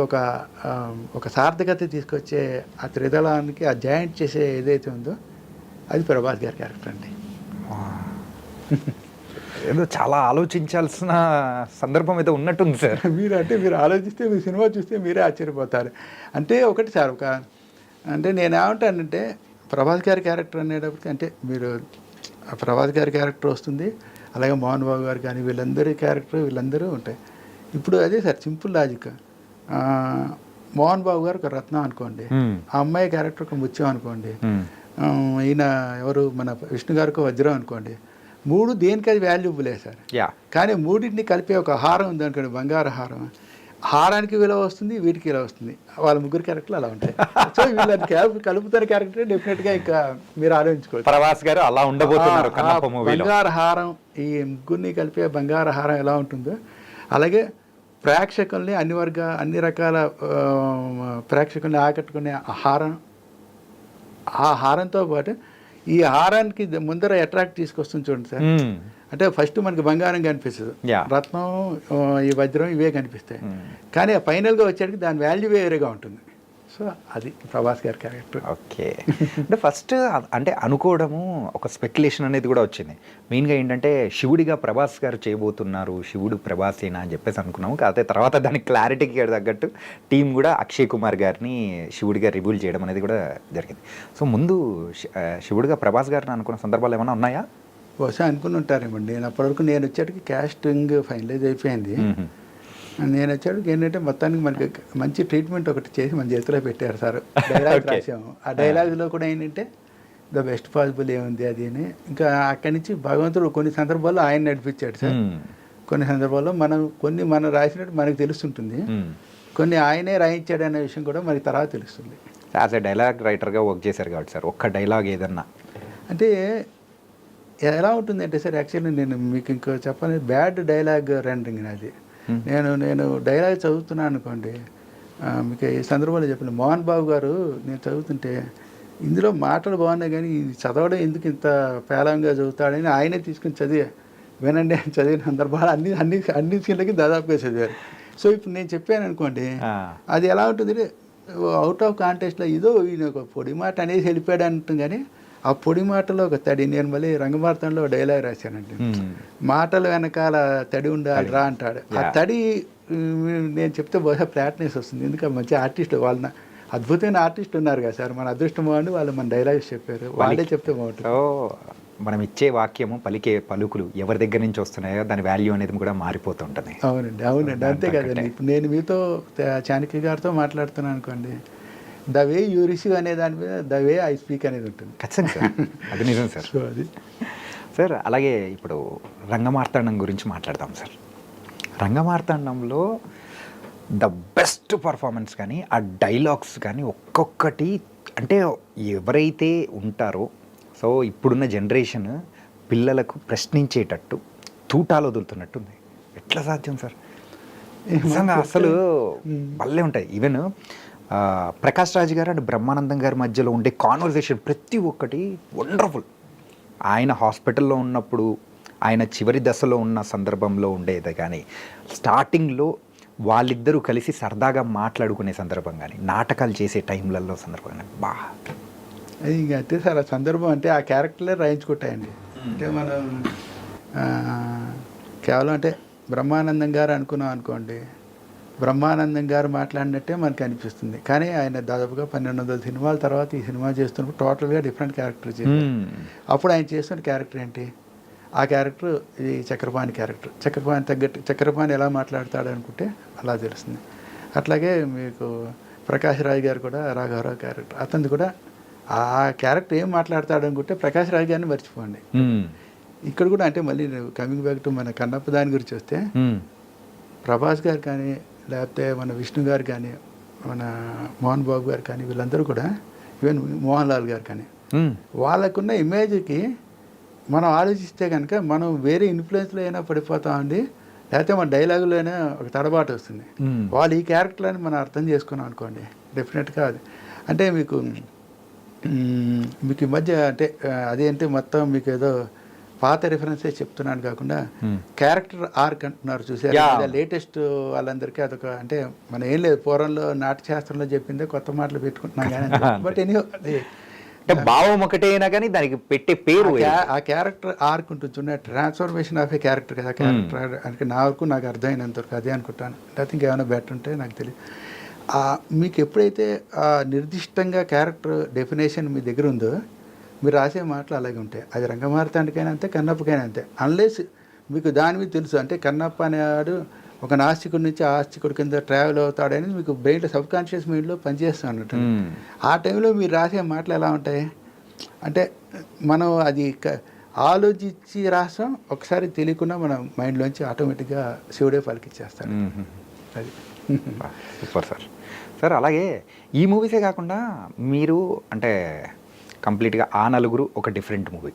ఒక సార్థకత తీసుకొచ్చే ఆ త్రిదళానికి ఆ జాయింట్ చేసే ఏదైతే ఉందో అది ప్రభాస్ గారి క్యారెక్టర్ అండి. ఏదో చాలా ఆలోచించాల్సిన సందర్భం అయితే ఉన్నట్టుంది సార్. మీరు ఆలోచిస్తే మీ సినిమా చూస్తే మీరే ఆశ్చర్యపోతారు. అంటే ఒకటి సార్, అంటే నేనేమంటానంటే ప్రభాస్ గారి క్యారెక్టర్ అనేటప్పటికి అంటే మీరు ప్రభాస్ గారి క్యారెక్టర్ వస్తుంది, అలాగే మోహన్ బాబు గారు కానీ వీళ్ళందరి క్యారెక్టర్ వీళ్ళందరూ ఉంటాయి. ఇప్పుడు అదే sir simple logic. Mohan Babu గారు ఒక రత్నం అనుకోండి, ఆ అమ్మాయి క్యారెక్టర్ ఒక ముత్యం అనుకోండి, ఈయన ఎవరు మన విష్ణు గారికి వజ్రం అనుకోండి. 3 దేనికి అది వాల్యూబులే సార్. కానీ 3టిని కలిపే ఒక హారం ఉంది అనుకోండి, బంగారు హారం. హారానికి విలువ వస్తుంది, వీటికి విలువ వస్తుంది. వాళ్ళ 3 క్యారెక్టర్లు అలా ఉంటాయి. సో వీళ్ళని కలుపుతారు క్యారెక్టర్ డెఫినెట్గా ఇంకా మీరు ఆలోచించుకోవచ్చు. ప్రభాస్ గారు అలా ఉండబోతున్నారు. బంగారు హారం, ఈ 3ని కలిపే బంగారు హారం ఎలా ఉంటుందో అలాగే ప్రేక్షకుల్ని అన్ని రకాల ప్రేక్షకుల్ని ఆకట్టుకునే హారం, ఆ హారంతో పాటు ఈ హారానికి ముందర అట్రాక్ట్ తీసుకొస్తుంది చూడండి సార్. అంటే ఫస్ట్ మనకి బంగారం కనిపిస్తుంది, రత్నం, ఈ వజ్రం ఇవే కనిపిస్తాయి. కానీ ఫైనల్గా వచ్చేటికి దాని వాల్యూ వేరేగా ఉంటుంది. సో అది ప్రభాస్ గారి క్యారెక్టర్. ఓకే, అంటే ఫస్ట్ అంటే అనుకోవడము ఒక స్పెక్యులేషన్ అనేది కూడా వచ్చింది. మెయిన్గా ఏంటంటే శివుడిగా ప్రభాస్ గారు చేయబోతున్నారు, శివుడు ప్రభాసేనా అని చెప్పేసి అనుకున్నాము. కాకపోతే తర్వాత దానికి క్లారిటీకి తగ్గట్టు టీం కూడా అక్షయ్ కుమార్ గారిని శివుడిగా రివీల్ చేయడం అనేది కూడా జరిగింది. సో ముందు శివుడిగా ప్రభాస్ గారిని అనుకున్న సందర్భాలు ఏమైనా ఉన్నాయా? బహుశా అనుకుని ఉంటారేమండి. అప్పటివరకు నేను వచ్చేటికి క్యాస్టింగ్ ఫైనలైజ్ అయిపోయింది. నేను వచ్చేటికి ఏంటంటే మొత్తానికి మనకి మంచి ట్రీట్మెంట్ ఒకటి చేసి మన చేతిలో పెట్టారు సార్. డైలాగ్ రాసాము. ఆ డైలాగ్లో కూడా ఏంటంటే ద బెస్ట్ పాసిబుల్ ఏముంది అది అని. ఇంకా అక్కడి నుంచి భగవంతుడు కొన్ని సందర్భాల్లో ఆయన నడిపించాడు సార్. కొన్ని సందర్భాల్లో మనం రాసినట్టు మనకు తెలుస్తుంటుంది, కొన్ని ఆయనే రాయించాడు అనే విషయం కూడా మనకి తర్వాత తెలుస్తుంది. యాజ్ ఎ డైలాగ్ రైటర్గా వర్క్ చేశారు కాబట్టి సార్, ఒక్క డైలాగ్ ఏదన్నా అంటే ఎలా ఉంటుందంటే సార్, యాక్చువల్లీ నేను మీకు ఇంకో చెప్పాలి, బ్యాడ్ డైలాగ్ రెండరింగ్ అది. నేను డైలాగ్ చదువుతున్నాను అనుకోండి, మీకు ఈ సందర్భంలో చెప్పిన మోహన్ బాబు గారు నేను చదువుతుంటే ఇందులో మాటలు బాగున్నాయి కానీ చదవడం ఎందుకు ఇంత పేలంగా చదువుతాడని ఆయనే తీసుకుని వినండి అని చదివిన సందర్భాలు అన్ని సీన్లకి దాదాపుగా చదివారు. సో ఇప్పుడు నేను చెప్పాను అనుకోండి, అది ఎలా ఉంటుంది, అవుట్ ఆఫ్ కాంటెస్ట్లో ఏదో ఈయన ఒక పొడి మాట అనేసి వెళ్ళిపోయాడు అంటుంది, కానీ ఆ పొడి మాటలో ఒక తడి, నేను మళ్ళీ రంగమార్తంలో డైలాగ్ రాశానండి, మాటల వెనకాల తడి ఉండాలి రా అంటాడు. ఆ తడి నేను చెప్తే బహుశా ఫ్లాట్నెస్ వస్తుంది, ఎందుకంటే మంచి ఆర్టిస్ట్ వాళ్ళ అద్భుతమైన ఆర్టిస్ట్ ఉన్నారు కదా సార్, మన అదృష్టం అని వాళ్ళు మన డైలాగ్స్ చెప్పారు, వాళ్ళే చెప్తే బాగుంటుంది. సో మనం ఇచ్చే వాక్యము, పలికే పలుకులు ఎవరి దగ్గర నుంచి వస్తున్నాయో దాని వాల్యూ అనేది కూడా మారిపోతూ ఉంటుంది. అవునండి, అవునండి, అంతే కదండి. ఇప్పుడు నేను మీతో చాణక్య గారితో మాట్లాడుతున్నాను అనుకోండి, ద వే యూ రిసీవ్ అనే దాని మీద ద వే ఐ స్పీక్ అనేది ఉంటుంది. ఖచ్చితంగా సార్, అది నిజం సార్. సో అది సార్ అలాగే ఇప్పుడు రంగమార్తాండం గురించి మాట్లాడదాం సార్. రంగమార్తాండంలో ద బెస్ట్ పర్ఫార్మెన్స్ కానీ ఆ డైలాగ్స్ కానీ ఒక్కొక్కటి, అంటే ఎవరైతే ఉంటారో సో ఇప్పుడున్న జనరేషన్ పిల్లలకు ప్రశ్నించేటట్టు తూటాలు వదులుతున్నట్టుంది. ఎట్లా సాధ్యం సార్? నిజంగా అసలు భలే ఉంటాయి. ఈవెన్ ప్రకాష్ రాజ్ గారు అండ్ బ్రహ్మానందం గారి మధ్యలో ఉండే కాన్వర్జేషన్ ప్రతి ఒక్కటి వండర్ఫుల్. ఆయన హాస్పిటల్లో ఉన్నప్పుడు, ఆయన చివరి దశలో ఉన్న సందర్భంలో ఉండేది కానీ, స్టార్టింగ్లో వాళ్ళిద్దరూ కలిసి సరదాగా మాట్లాడుకునే సందర్భం కానీ, నాటకాలు చేసే టైంలలో సందర్భం కానీ అది ఇంకా అంతే సార్. ఆ సందర్భం అంటే ఆ క్యారెక్టర్లే రాయించుకుంటాయండి. అంటే మనం కేవలం అంటే బ్రహ్మానందం గారు అనుకున్నాం అనుకోండి, బ్రహ్మానందం గారు మాట్లాడినట్టే మనకు అనిపిస్తుంది, కానీ ఆయన దాదాపుగా 1200 సినిమాల తర్వాత ఈ సినిమా చేస్తున్నప్పుడు టోటల్గా డిఫరెంట్ క్యారెక్టర్ చేశారు. అప్పుడు ఆయన చేస్తున్న క్యారెక్టర్ ఏంటి? ఆ క్యారెక్టర్ ఈ చక్రపాణి క్యారెక్టర్. చక్రపాణి తగ్గట్టు చక్రపాణి ఎలా మాట్లాడతాడు అనుకుంటే అలా తెలుస్తుంది. అట్లాగే మీకు ప్రకాష్ రాజ్ గారు కూడా రాఘవరావు క్యారెక్టర్, అతనిది కూడా ఆ క్యారెక్టర్ ఏం మాట్లాడతాడు అనుకుంటే ప్రకాష్ రాజ్ గారిని మర్చిపోండి. ఇక్కడ కూడా అంటే మళ్ళీ కమింగ్ బ్యాక్ టు మన కన్నప్ప దాని గురించి వస్తే, ప్రభాస్ గారు కానీ, లేకపోతే మన విష్ణు గారు కానీ, మన మోహన్ బాబు గారు కానీ, వీళ్ళందరూ కూడా, ఈవెన్ మోహన్ లాల్ గారు కానీ, వాళ్ళకున్న ఇమేజ్కి మనం ఆలోచిస్తే కనుక మనం వేరే ఇన్ఫ్లుయెన్స్లో అయినా పడిపోతామండి, లేకపోతే మన డైలాగులో అయినా ఒక తడబాటు వస్తుంది. వాళ్ళు ఈ క్యారెక్టర్లని మనం అర్థం చేసుకున్నాం అనుకోండి, డెఫినెట్గా అది అంటే మీకు ఈ మధ్య అంటే అదేంటే మొత్తం మీకు ఏదో పాత రిఫరెన్సే చెప్తున్నాను కాకుండా క్యారెక్టర్ ఆర్క్ అంటున్నారు చూసారు, లేటెస్ట్ వాళ్ళందరికీ అదొక అంటే మనం ఏం లేదు, పూర్వంలో నాట్యశాస్త్రంలో చెప్పిందే కొత్త మాటలు పెట్టుకుంటున్నాం కానీ, బట్ ఎనీ భావం ఒకటే అయినా కానీ దానికి పెట్టే పేరు ఆ క్యారెక్టర్ ఆర్క్ ఉంటుంది చూడండి, ట్రాన్స్ఫర్మేషన్ ఆఫ్ ఏ క్యారెక్టర్ కదా క్యారెక్టర్ అంటే నాకు అర్థమైనంతవరకు అదే అనుకుంటాను. లేకపోతే ఇంకేమైనా బెటర్ ఉంటే నాకు తెలియదు. మీకు ఎప్పుడైతే నిర్దిష్టంగా క్యారెక్టర్ డెఫినేషన్ మీ దగ్గర ఉందో మీరు రాసే మాటలు అలాగే ఉంటాయి. అది రంగమార్తాండకైనా అంతే, కన్నప్పకైనా అంతే. అన్లెస్ మీకు దాని మీద తెలుసు అంటే కన్నప్ప అనేవాడు ఒక నాస్తికుడి నుంచి ఆస్తికుడి కింద ట్రావెల్ అవుతాడని మీకు బ్రెయిన్లో సబ్ కాన్షియస్ మైండ్లో పనిచేస్తాం అన్నట్టు. ఆ టైంలో మీరు రాసే మాటలు ఎలా ఉంటాయి అంటే మనం అది ఆలోచించి రాస్తాం, ఒకసారి తెలియకుండా మన మైండ్లోంచి ఆటోమేటిక్గా శివుడే పలికిచ్చేస్తాడు. అది సూపర్ సార్. సార్ అలాగే ఈ మూవీసే కాకుండా మీరు అంటే కంప్లీట్గా ఆ నలుగురు ఒక డిఫరెంట్ మూవీ,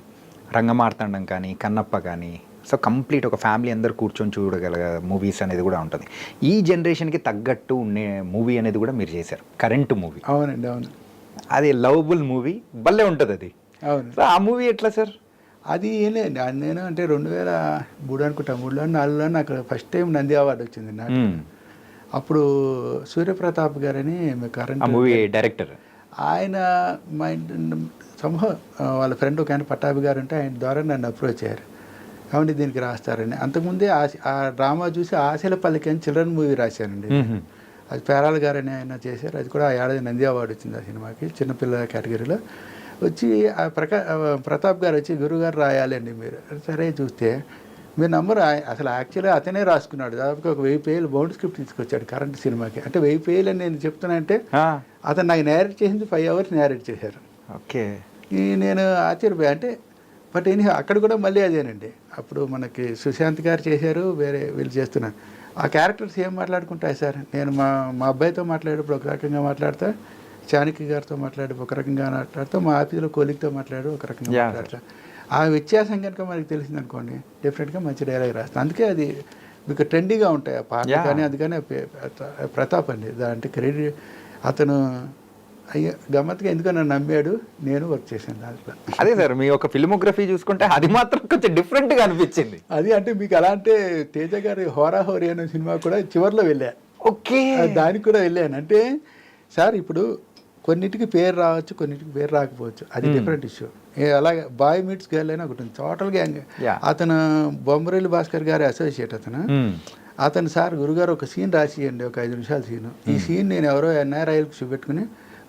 రంగమార్తాండం కానీ, కన్నప్ప కానీ, సో కంప్లీట్ ఒక ఫ్యామిలీ అందరు కూర్చొని చూడగల మూవీస్ అనేది కూడా ఉంటుంది. ఈ జనరేషన్కి తగ్గట్టు ఉండే మూవీ అనేది కూడా మీరు చేశారు, కరెంట్ మూవీ. అవునండి, అవును. అది లవబుల్ మూవీ, భలే ఉంటుంది అది. అవును. సో ఆ మూవీ ఎట్లా సార్? అది ఏం లేదు, నేను అంటే 2003 అనుకుంటా, 3లో నాకు ఫస్ట్ టైం నంది అవార్డు వచ్చింది నాకు. అప్పుడు సూర్యప్రతాప్ గారని కరెంట్ మూవీ డైరెక్టర్, ఆయన మా వాళ్ళ ఫ్రెండ్ ఒక ఆయన పట్టాభి గారు అంటే ఆయన ద్వారా నన్ను అప్రోచ్ అయ్యారు, ఏమంటే దీనికి రాస్తారని. అంతకుముందే ఆ డ్రామా చూసి ఆశల పల్లకి అని చిల్డ్రన్ మూవీ రాశానండి. అది పేరాల గారు అని ఆయన చేశారు, అది కూడా ఆ ఏడాది నంది అవార్డు వచ్చింది ఆ సినిమాకి చిన్నపిల్లల కేటగిరీలో. వచ్చి ఆ ప్రతాప్ గారు వచ్చి గురుగారు రాయాలండి మీరు, సరే చూస్తే మీ నంబర్ అసలు యాక్చువల్గా అతనే రాసుకున్నాడు, దాదాపుగా ఒక 1000 పేజీలు బౌండ్ స్క్రిప్ట్ తీసుకొచ్చాడు కరెంట్ సినిమాకి. అంటే 1000 పేజీలు అని నేను చెప్తున్నానంటే అతను నాకు నేరేట్ చేసింది 5 hours నేరేట్ చేశారు. ఓకే. నేను ఆశ్చర్యపోయా. అంటే బట్ ఎనీ అక్కడ కూడా మళ్ళీ అదేనండి, అప్పుడు మనకి సుశాంత్ గారు చేశారు, వేరే వీళ్ళు చేస్తున్నారు. ఆ క్యారెక్టర్స్ ఏం మాట్లాడుకుంటాయి సార్, నేను మా అబ్బాయితో మాట్లాడేటప్పుడు ఒక రకంగా మాట్లాడతా, చాణక్య గారితో మాట్లాడి ఒక రకంగా మాట్లాడతా, మా ఆఫీసులో కోలిక్తో మాట్లాడి ఒక రకంగా మాట్లాడతా. ఆ వ్యత్యాసం కనుక మనకి తెలిసింది అనుకోండి, డెఫినెట్గా మంచి డైలాగ్ రాస్తాను. అందుకే అది మీకు ట్రెండీగా ఉంటాయి ఆ పాట కానీ, అది కానీ ప్రతాప్ అండి దాంట్లో క్రెడిట్. అతను గమ్మత్తుగా ఎందుకో నన్ను నమ్మాడు, నేను వర్క్ చేశాను దాంట్లో. అదే సార్ మీ ఒక ఫిల్మోగ్రఫీ చూసుకుంటే అది మాత్రం కొంచెం డిఫరెంట్గా అనిపించింది. అది అంటే మీకు ఎలా అంటే తేజ గారి హోరా హోరీ అనే సినిమా కూడా చివరిలో వెళ్ళా. ఓకే, దానికి కూడా వెళ్ళాను. అంటే సార్ ఇప్పుడు కొన్నిటికి పేరు రావచ్చు, కొన్నిటికి పేరు రాకపోవచ్చు, అది డిఫరెంట్ ఇష్యూ. అలాగే బాయ్ మీట్స్ గర్ల్ అని ఒకటి ఉంది, టోటల్ గ్యాంగ్. అతను బొమ్మరేలి భాస్కర్ గారి అసోసియేట్ అతను సార్ గురుగారు ఒక సీన్ రాసియండి, ఒక 5 నిమిషాల సీను. ఈ సీన్ నేను ఎవరో ఎన్ఆర్ఐలకు చూపెట్టుకుని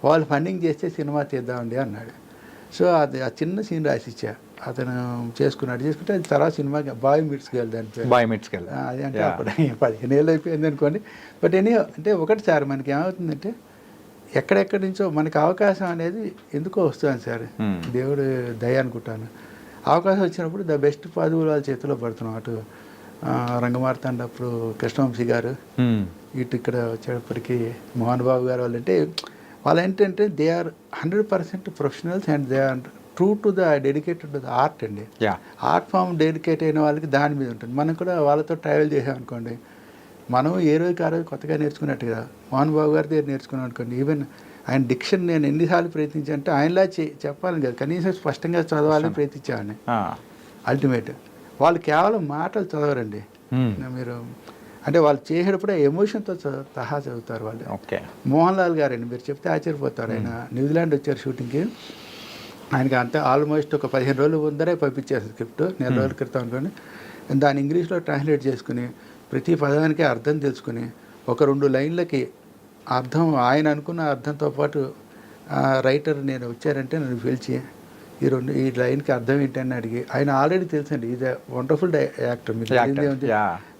వాళ్ళు ఫండింగ్ చేస్తే సినిమా తీద్దామండి అన్నాడు. సో అది ఆ చిన్న సీన్ రాసి ఇచ్చా, అతను చేసుకుంటే అది తర్వాత సినిమా బాయ్ మీట్స్ గర్ల్ దాని పేరు. బాయ్ మీట్స్ గర్ల్ అది అంటే అప్పుడు 15 ఏళ్ళు అయిపోయింది అనుకోండి. బట్ ఎనీ అంటే ఒకటి సార్, మనకి ఏమవుతుందంటే ఎక్కడెక్కడి నుంచో మనకి అవకాశం అనేది ఎందుకో వస్తుంది సార్, దేవుడు దయ అనుకుంటాను. అవకాశం వచ్చినప్పుడు ద బెస్ట్ పదవులు వాళ్ళ చేతిలో పడుతున్నాం. అటు రంగమార్తాండ అప్పుడు కృష్ణవంశీ గారు, ఇటు ఇక్కడ వచ్చేటప్పటికి మోహన్ బాబు గారు, వాళ్ళు ఏంటంటే they are 100% professionals and they are true to the dedicated to the art అండి. ఆర్ట్ ఫామ్ డెడికేట్ అయిన వాళ్ళకి దాని మీద ఉంటుంది. మనం కూడా వాళ్ళతో ట్రావెల్ చేసామనుకోండి, మనం ఏ రోజుకి ఆ రోజు కొత్తగా నేర్చుకున్నట్టుగా మోహన్ బాబు గారి దగ్గర నేర్చుకున్నాం అనుకోండి. ఈవెన్ ఆయన డిక్షన్ నేను ఎన్నిసార్లు ప్రయత్నించానంటే ఆయనలా చెప్పాలని కదా, కనీసం స్పష్టంగా చదవాలని ప్రయత్నించామని. అల్టిమేట్ వాళ్ళు కేవలం మాటలు చదవరండి, మీరు అంటే వాళ్ళు చేసేటప్పుడే ఎమోషన్తో సహా చదువుతారు వాళ్ళు. ఓకే. మోహన్ లాల్ గారండి, మీరు చెప్తే ఆశ్చర్యపోతారు. ఆయన న్యూజిలాండ్ వచ్చారు షూటింగ్కి. ఆయనకి అంతే ఆల్మోస్ట్ ఒక 15 రోజుల ముందరే పంపించేసారు స్క్రిప్ట్, 4 రోజుల క్రితం అనుకోండి. దాన్ని ఇంగ్లీష్లో ట్రాన్స్లేట్ చేసుకుని ప్రతి పదానికి అర్థం తెలుసుకుని ఒక 2 లైన్లకి అర్థం, ఆయన అనుకున్న అర్థంతో పాటు రైటర్ నేను వచ్చారంటే నన్ను పిలిచి ఈ లైన్కి అర్థం ఏంటని అడిగి, ఆయన ఆల్రెడీ తెలుసండి ఇది వండర్ఫుల్ యాక్టర్, మీరు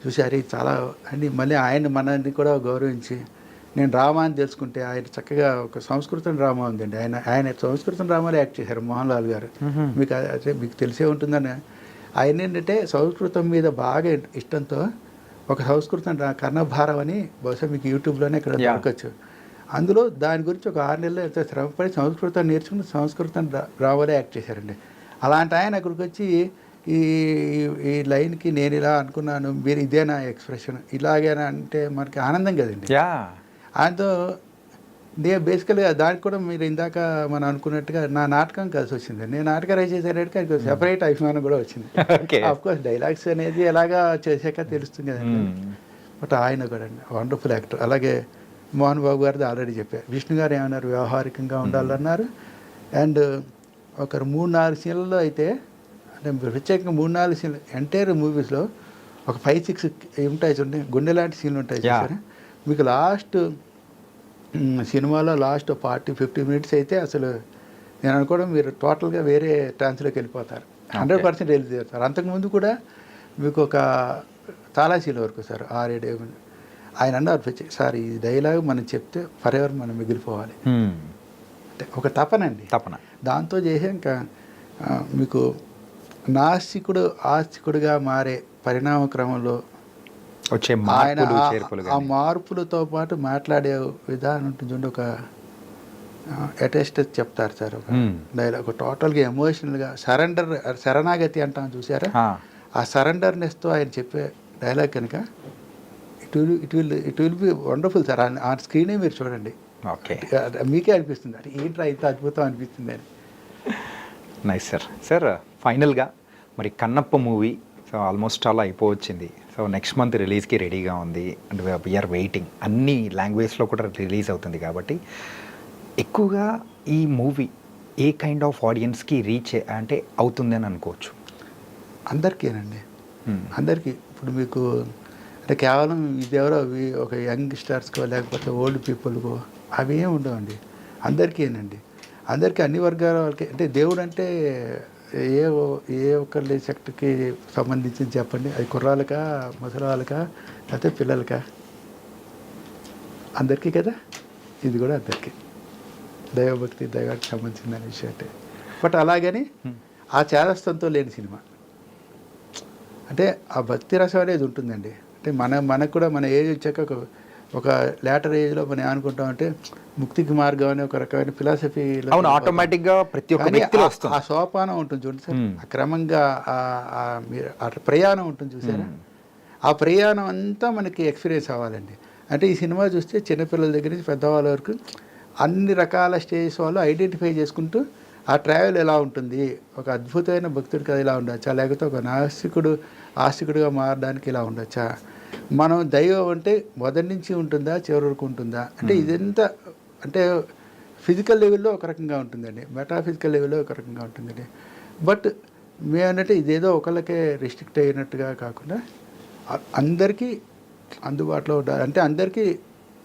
చూసారు చాలా అండి. మళ్ళీ ఆయన మనల్ని కూడా గౌరవించి నేను డ్రామా అని తెలుసుకుంటే ఆయన చక్కగా ఒక సంస్కృతం డ్రామా ఉందండి, ఆయన సంస్కృతం డ్రామాలో యాక్ట్ చేశారు మోహన్ లాల్ గారు. మీకు అదే మీకు తెలిసే ఉంటుందని. ఆయన ఏంటంటే సంస్కృతం మీద బాగా ఇష్టంతో ఒక సంస్కృతం కర్ణభారం అని బహుశా మీకు యూట్యూబ్లోనే ఇక్కడ దొరకచ్చు. అందులో దాని గురించి ఒక 6 నెలలు ఎంతో శ్రమపడి సంస్కృతం నేర్చుకుని సంస్కృతం డ్రామాలో యాక్ట్ చేశారండి. అలాంటి ఆయన అక్కడికి వచ్చి ఈ లైన్కి నేను ఇలా అనుకున్నాను, మీరు ఇదేనా ఎక్స్ప్రెషన్, ఇలాగేనా అంటే మనకి ఆనందం కదండి. ఆయనతో బేసికల్గా దానికి కూడా మీరు ఇందాక మనం అనుకున్నట్టుగా నా నాటకం కలిసి వచ్చింది. నేను నాటకం రచించేసరికి ఆయనకు సెపరేట్ అభిమానం కూడా వచ్చింది. ఆఫ్కోర్స్ డైలాగ్స్ అనేది ఎలాగా చేసాక తెలుస్తుంది కదండి. బట్ ఆయన కూడా అండి వండర్ఫుల్ యాక్టర్. అలాగే మోహన్ బాబు గారిది ఆల్రెడీ చెప్పారు. విష్ణు గారు ఏమన్నారు, వ్యవహారికంగా ఉండాలన్నారు. అండ్ ఒక 3-4 సీన్లలో అయితే అంటే ప్రత్యేకంగా 3-4 సీన్లు ఎంటైర్ మూవీస్లో ఒక 5-6 ఉంటాయి చూడండి, గుండె లాంటి సీన్లు ఉంటాయి చూసారా. మీకు లాస్ట్ సినిమాలో లాస్ట్ 40-50 మినిట్స్ అయితే అసలు నేను అనుకోవడం మీరు టోటల్గా వేరే ట్రాన్స్లోకి వెళ్ళిపోతారు, 100% వెళ్ళిపోతారు. అంతకుముందు కూడా మీకు ఒక చాలా సీన్ల వరకు సార్ 6-7 ఆయన అన్నారు సార్ ఈ డైలాగ్ మనం చెప్తే ఫర్ ఎవర్ మనం మిగిలిపోవాలి అంటే ఒక తపనండి, తపన. దాంతో చేసే ఇంకా మీకు నాస్తికుడు ఆస్తికుడిగా మారే పరిణామ క్రమంలో వచ్చే ఆయన ఆ మార్పులతో పాటు మాట్లాడే విధానం ఉంటుంది చూడండి. ఒక అటెస్ట్ చెప్తారు సార్ ఒక డైలాగ్, టోటల్గా ఎమోషనల్గా శరణాగతి అంటాం చూసారా. ఆ సరెండర్నెస్తో ఆయన చెప్పే డైలాగ్ కనుక it will be wonderful sir. ఆ స్క్రీనే మీరు చూడండి, ఓకే, మీకే అనిపిస్తుంది అంటే ఏంట్రా ఇంత అద్భుతం అనిపిస్తుంది అని. Nice sir. సార్ ఫైనల్గా మరి కన్నప్ప మూవీ సో ఆల్మోస్ట్ అలా అయిపోవచ్చింది. సో నెక్స్ట్ మంత్ రిలీజ్కి రెడీగా ఉంది అండ్ వీఆర్ వెయిటింగ్. అన్ని లాంగ్వేజ్లో కూడా రిలీజ్ అవుతుంది కాబట్టి ఎక్కువగా ఈ మూవీ ఏ కైండ్ ఆఫ్ ఆడియన్స్కి రీచ్ అంటే అవుతుంది అని అనుకోవచ్చు? అందరికీనండి, అందరికీ. ఇప్పుడు మీకు అంటే కేవలం ఇది ఎవరో అవి ఒక యంగ్ స్టార్స్కో లేకపోతే ఓల్డ్ పీపుల్కో అవి ఏమి ఉండవండి, అందరికీనండి. అందరికీ అన్ని వర్గాల వాళ్ళకి. అంటే దేవుడు అంటే ఏ ఒక్కరి సెక్టర్కి సంబంధించింది చెప్పండి, అది కుర్రాలకా ముసలి వాళ్ళకా లేకపోతే పిల్లలకా? అందరికీ కదా. ఇది కూడా అందరికీ దైవభక్తి దైవానికి సంబంధించిన విషయం అంటే. బట్ అలాగని ఆ చేదస్తంతో లేని సినిమా అంటే ఆ భక్తి రసం అనేది ఉంటుందండి. అంటే మనకు కూడా మన ఏజ్ వచ్చాక ఒక లేటర్ ఏజ్లో మనం ఏమనుకుంటామంటే ముక్తికి మార్గం అనే ఒక రకమైన ఫిలాసఫీలో ఆటోమేటిక్గా ప్రతి ఒక్క వ్యక్తిలో వస్తుంది. ఆ సోపానం ఉంటుంది చూడండి సార్, ఆ క్రమంగా ఆ ప్రయాణం ఉంటుంది చూసారా. ఆ ప్రయాణం అంతా మనకి ఎక్స్పీరియన్స్ అవ్వాలండి. అంటే ఈ సినిమా చూస్తే చిన్నపిల్లల దగ్గర నుంచి పెద్దవాళ్ళ వరకు అన్ని రకాల స్టేజెస్ వాళ్ళు ఐడెంటిఫై చేసుకుంటూ ఆ ట్రావెల్ ఎలా ఉంటుంది, ఒక అద్భుతమైన భక్తుడికి అది ఇలా ఉండొచ్చా, లేకపోతే ఒక ఆస్తికుడిగా మారడానికి ఇలా ఉండొచ్చా, మనం దైవం అంటే మొదటి నుంచి ఉంటుందా చివరి వరకు ఉంటుందా, అంటే ఇదంతా అంటే ఫిజికల్ లెవెల్లో ఒక రకంగా ఉంటుందండి, మెటాఫిజికల్ లెవెల్లో ఒక రకంగా ఉంటుందండి. బట్ మేమన్నట్టు ఇదేదో ఒకళ్ళకే రిస్ట్రిక్ట్ అయినట్టుగా కాకుండా అందరికీ అందుబాటులో ఉండాలి, అంటే అందరికీ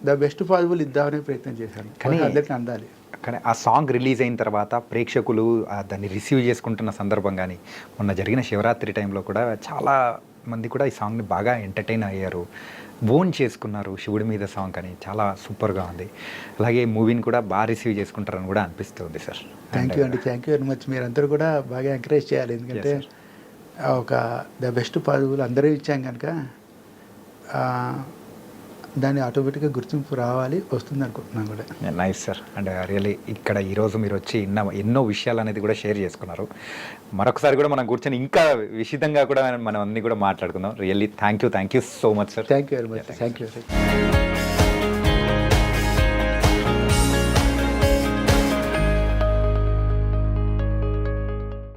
ద బెస్ట్ పాసిబుల్ ఇద్దామనే ప్రయత్నం చేశాను, కానీ అందరికీ అందాలి. కానీ ఆ సాంగ్ రిలీజ్ అయిన తర్వాత ప్రేక్షకులు దాన్ని రిసీవ్ చేసుకుంటున్న సందర్భం కానీ మొన్న జరిగిన శివరాత్రి టైంలో కూడా చాలా మంది కూడా ఈ సాంగ్ని బాగా ఎంటర్టైన్ అయ్యారు, బోన్ చేసుకున్నారు. శివుడి మీద సాంగ్ అని చాలా సూపర్గా ఉంది. అలాగే మూవీని కూడా బాగా రిసీవ్ చేసుకుంటారని కూడా అనిపిస్తుంది సార్. థ్యాంక్ యూ అండి, థ్యాంక్ యూ వెరీ మచ్. మీరందరూ కూడా బాగా ఎంకరేజ్ చేయాలి, ఎందుకంటే ఒక ద బెస్ట్ పాసిబుల్ అందరూ ఇచ్చాం కనుక దాన్ని ఆటోమేటిక్గా గుర్తింపు రావాలి, వస్తుంది అనుకుంటున్నాను కూడా. Nice sir. అండ్ రియలీ ఇక్కడ ఈరోజు మీరు వచ్చి ఎన్నో విషయాలు అనేది కూడా షేర్ చేసుకున్నారు. మరొకసారి కూడా మనం కూర్చొని ఇంకా విషితంగా కూడా మనం అన్ని కూడా మాట్లాడుకుందాం. Really thank you so much sir. Thank you very much. Thank you.